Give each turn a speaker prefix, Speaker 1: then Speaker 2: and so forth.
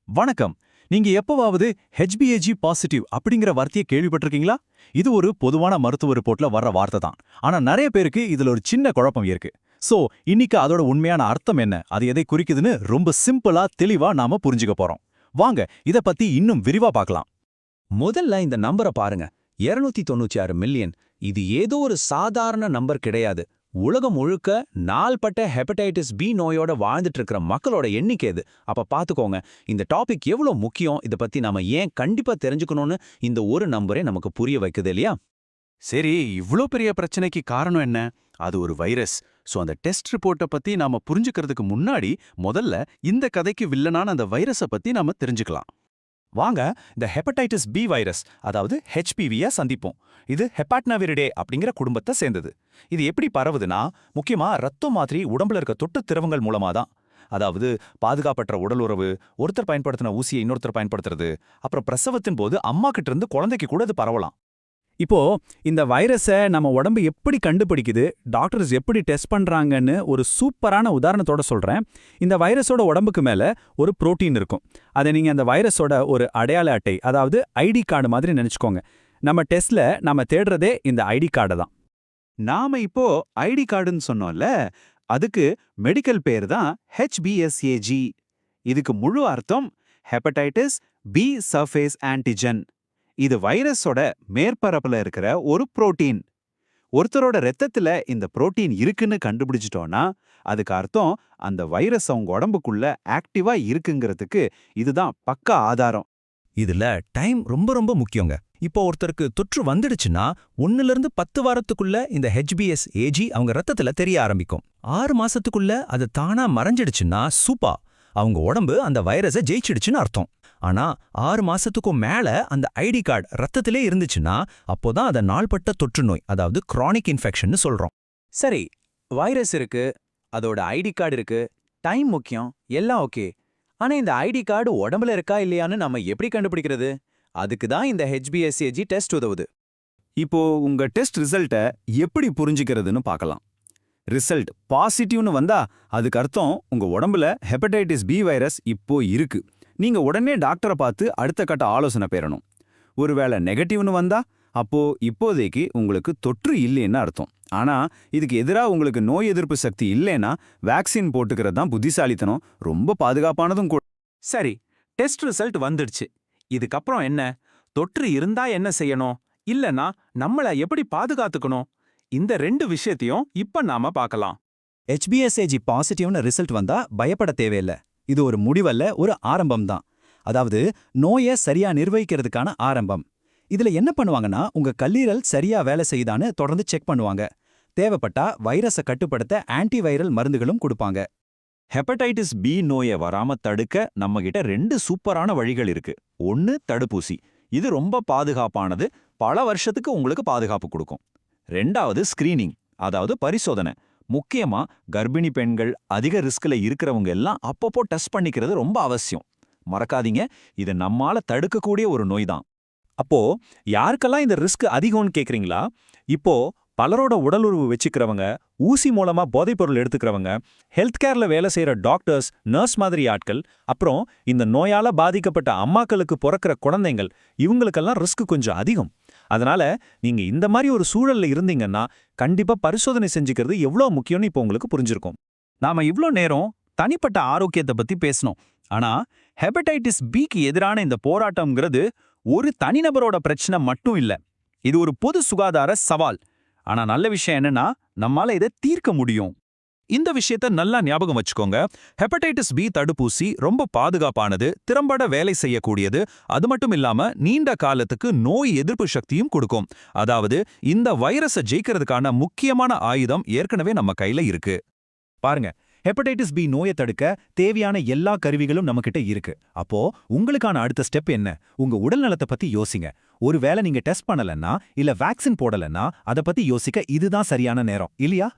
Speaker 1: வணக்கம். நீங்க எப்பவாவது HbAg பாசிட்டிவ் அப்படிங்கிற வார்த்தையை கேள்விப்பட்டிருக்கீங்களா? இது ஒரு பொதுவான மருத்துவ ரிப்போர்ட்ல வர்ற வார்த்தை தான். ஆனா நிறைய பேருக்கு இதுல ஒரு சின்ன குழப்பம் இருக்கு. சோ, இன்னைக்கு அதோட உண்மையான அர்த்தம் என்ன, அது எதை குறிக்குதுன்னு ரொம்ப சிம்பிளா தெளிவா நாம புரிஞ்சுக்க போறோம். வாங்க இத பத்தி இன்னும் விரிவா பார்க்கலாம்.
Speaker 2: முதல்ல இந்த நம்பரை பாருங்க. 296 மில்லியன். இது ஏதோ ஒரு சாதாரண நம்பர் கிடையாது. உலகம் முழுக்க நாள்பட்ட ஹெப்படைட்டிஸ் பி நோயோட வாழ்ந்துட்டு இருக்கிற மக்களோட எண்ணிக்கை இது. அப்ப பாத்துக்கோங்க, இந்த டாபிக் எவ்வளவு முக்கியம், இதை பத்தி நாம ஏன் கண்டிப்பா தெரிஞ்சுக்கணும்னு இந்த ஒரு நம்பரே நமக்கு புரிய வைக்குது இல்லையா?
Speaker 3: சரி, இவ்ளோ பெரிய பிரச்சனைக்கு காரணம் என்ன? அது ஒரு வைரஸ். சோ அந்த டெஸ்ட் ரிப்போர்ட்டை பத்தி நாம புரிஞ்சுக்கிறதுக்கு முன்னாடி முதல்ல இந்த கதைக்கு வில்லனான அந்த வைரஸை பத்தி நாம தெரிஞ்சுக்கலாம்.
Speaker 1: வாங்க இந்த ஹெப்படைட்டிஸ் பி வைரஸ், அதாவது HPV-ய சந்திப்போம். இது ஹெப்பாட்னாவிரிடே அப்படிங்கிற குடும்பத்தை சேர்ந்தது. இது எப்படி பரவுதுன்னா, முக்கியமா ரத்தம் மாதிரி உடம்புல இருக்க தொட்டு திரவங்கள் மூலமா தான். அதாவது பாதுகாப்பற்ற உடல் உறவு, ஒருத்தர் பயன்படுத்தின ஊசியை இன்னொருத்தர் பயன்படுத்துறது, அப்புறம் பிரசவத்தின் போது அம்மா கிட்ட இருந்து குழந்தைக்கு கூட இது பரவலாம்.
Speaker 4: இப்போ இந்த வைரஸை நம்ம உடம்பு எப்படி கண்டுபிடிக்குது, டாக்டர்ஸ் எப்படி டெஸ்ட் பண்றாங்கன்னு ஒரு சூப்பரான உதாரணத்தோட சொல்றேன். இந்த வைரஸோட உடம்புக்கு மேல ஒரு புரோட்டீன் இருக்கும். அதை நீங்க அந்த வைரஸோட ஒரு அடையாள அட்டை, அதாவது ஐடி கார்டு மாதிரி நினைச்சுக்கோங்க. நம்ம டெஸ்ட்ல நம்ம தேடுறதே இந்த ஐடி கார்டை தான்.
Speaker 3: நாம இப்போ ஐடி கார்டுன்னு சொன்னோம்ல, அதுக்கு மெடிக்கல் பேர் தான் HBsAg. இதுக்கு முழு அர்த்தம் ஹெப்படைட்டிஸ் பி சர்ஃபேஸ் ஆன்டிஜன். இது வைரஸோட மேற்பரப்புல இருக்கிற ஒரு புரோட்டீன். ஒருத்தரோட ரத்தத்துல இந்த புரோட்டீன் இருக்குன்னு கண்டுபிடிச்சிட்டோம்னா, அதுக்கு அர்த்தம் அந்த வைரஸ் அவங்க உடம்புக்குள்ள ஆக்டிவா இருக்குங்கிறதுக்கு இதுதான் பக்கா ஆதாரம்.
Speaker 2: இதுல டைம் ரொம்ப ரொம்ப முக்கியங்க. இப்போ ஒருத்தருக்கு தொற்று வந்துடுச்சுன்னா 1லிருந்து 10 வாரத்துக்குள்ள இந்த HbsAg அவங்க ரத்தத்துல தெரிய ஆரம்பிக்கும். 6 மாசத்துக்குள்ள அது தானா மறைஞ்சிடுச்சுன்னா சூப்பா, அவங்க உடம்பு அந்த வைரஸை ஜெயிச்சிடுச்சுன்னு அர்த்தம். ஆனா 6 மாசத்துக்கும் மேல அந்த ஐடி கார்டு ரத்தத்திலே இருந்துச்சுன்னா அப்போதான் அதை நாள்பட்ட தொற்று நோய், அதாவது கிரானிக் இன்ஃபெக்ஷன் சொல்றோம்.
Speaker 1: சரி, வைரஸ் இருக்கு, அதோட ஐடி கார்டு இருக்கு, டைம் முக்கியம், எல்லாம் ஓகே. ஆனா இந்த ஐடி கார்டு உடம்புல இருக்கா இல்லையான்னு நம்ம எப்படி கண்டுபிடிக்கிறது? அதுக்கு தான் இந்த HbSAg டெஸ்ட் உதவுது.
Speaker 3: இப்போ உங்க டெஸ்ட் ரிசல்ட்டை எப்படி புரிஞ்சுக்கிறதுன்னு பார்க்கலாம். ரிசல்ட் பாசிட்டிவ்னு வந்தா அதுக்கு அர்த்தம் உங்க உடம்புல ஹெப்படைட்டிஸ் பி வைரஸ் இப்போ இருக்கு. நீங்க உடனே டாக்டரை பார்த்து அடுத்த கட்ட ஆலோசனை பெறணும். ஒருவேளை நெகட்டிவ்னு வந்தா அப்போ இப்போதைக்கு உங்களுக்கு தொற்று இல்லைன்னு அர்த்தம். ஆனா இதுக்கு எதிராக உங்களுக்கு நோய் எதிர்ப்பு சக்தி இல்லைன்னா வேக்சின் போட்டுக்கிறது தான் புத்திசாலித்தனம், ரொம்ப பாதுகாப்பானதும் கூட.
Speaker 1: சரி, டெஸ்ட் ரிசல்ட் வந்துடுச்சு. இதுக்கப்புறம் என்ன? தொற்று இருந்தா என்ன செய்யணும், இல்லனா நம்மள எப்படி பாதுகாத்துக்கணும்? இந்த 2 விஷயத்தையும் இப்ப நாம பார்க்கலாம்.
Speaker 4: HbSAg பாசிட்டிவ்னு ரிசல்ட் வந்தா பயப்பட தேவையில்லை. இது ஒரு முடிவல்ல, ஒரு ஆரம்பம் தான். அதாவது நோயை சரியா நிர்வகிக்கிறதுக்கான ஆரம்பம். இதுல என்ன பண்ணுவாங்கன்னா, உங்க கல்லீரல் சரியா வேலை செய்யுதான்னு தொடர்ந்து செக் பண்ணுவாங்க. தேவைப்பட்டா வைரஸை கட்டுப்படுத்த ஆன்டிவைரல் மருந்துகளும் கொடுப்பாங்க.
Speaker 1: ஹெப்படைட்டிஸ் பி நோயை வராம தடுக்க நம்ம கிட்ட 2 சூப்பரான வழிகள் இருக்கு. ஒன்னு தடுப்பூசி. இது ரொம்ப பாதுகாப்பானது, பல வருஷத்துக்கு உங்களுக்கு பாதுகாப்பு கொடுக்கும். 2வது ஸ்கிரீனிங், அதாவது பரிசோதனை. முக்கியமா கர்ப்பிணி பெண்கள், அதிக ரிஸ்க்ல இருக்கிறவங்க எல்லாம் அப்பப்போ டெஸ்ட் பண்ணிக்கிறது ரொம்ப அவசியம். மறக்காதீங்க, இது நம்மால தடுக்கக்கூடிய ஒரு நோய் தான்.
Speaker 4: அப்போ யாருக்கெல்லாம் இந்த ரிஸ்க் அதிகம்னு கேக்குறீங்களா? இப்போ பலரோட உடலுறவு வச்சுக்கிறவங்க, ஊசி மூலமா போதைப்பொருள் எடுத்துக்கிறவங்க, ஹெல்த் கேர்ல வேலை செய்யற டாக்டர்ஸ், நர்ஸ் மாதிரி ஆட்கள், அப்புறம் இந்த நோயால பாதிக்கப்பட்ட அம்மாக்களுக்கு பிறக்கிற குழந்தைங்கள், இவங்களுக்கெல்லாம் ரிஸ்க் கொஞ்சம் அதிகம். அதனால நீங்க இந்த மாதிரி ஒரு சூழல்ல இருந்தீங்கன்னா கண்டிப்பா பரிசோதனை செஞ்சுக்கிறது எவ்வளவு முக்கியம்னு இப்போ உங்களுக்கு புரிஞ்சிருக்கும். நாம இவ்ளோ நேரம் தனிப்பட்ட ஆரோக்கியத்தை பத்தி பேசணும். ஆனா ஹெப்படைட்டிஸ் பிக்கு எதிரான இந்த போராட்டம்ங்கிறது ஒரு தனிநபரோட பிரச்சனை மட்டும் இல்ல. இது ஒரு பொது சுகாதார சவால். ஆனா நல்ல விஷயம் என்னன்னா, நம்மால இதை தீர்க்க முடியும். இந்த விஷயத்த நல்லா ஞாபகம் வச்சுக்கோங்க. ஹெப்படைட்டிஸ் பி தடுப்பூசி ரொம்ப பாதுகாப்பானது, திறம்பட வேலை செய்யக்கூடியது. அது மட்டும் இல்லாம நீண்ட காலத்துக்கு நோய் எதிர்ப்பு சக்தியும் கொடுக்கும். அதாவது இந்த வைரஸை ஜெயிக்கிறதுக்கான முக்கியமான ஆயுதம் ஏற்கனவே நம்ம கையில இருக்கு. பாருங்க, ஹெப்படைட்டிஸ் பி நோயை தடுக்க தேவையான எல்லா கருவிகளும் நம்மகிட்ட இருக்கு. அப்போ உங்களுக்கான அடுத்த ஸ்டெப் என்ன? உங்க உடல் நலத்தை பத்தி யோசிங்க. ஒருவேளை நீங்க டெஸ்ட் பண்ணலன்னா, இல்ல வேக்சின் போடலன்னா, அதை பத்தி யோசிக்க இதுதான் சரியான நேரம் இல்லையா?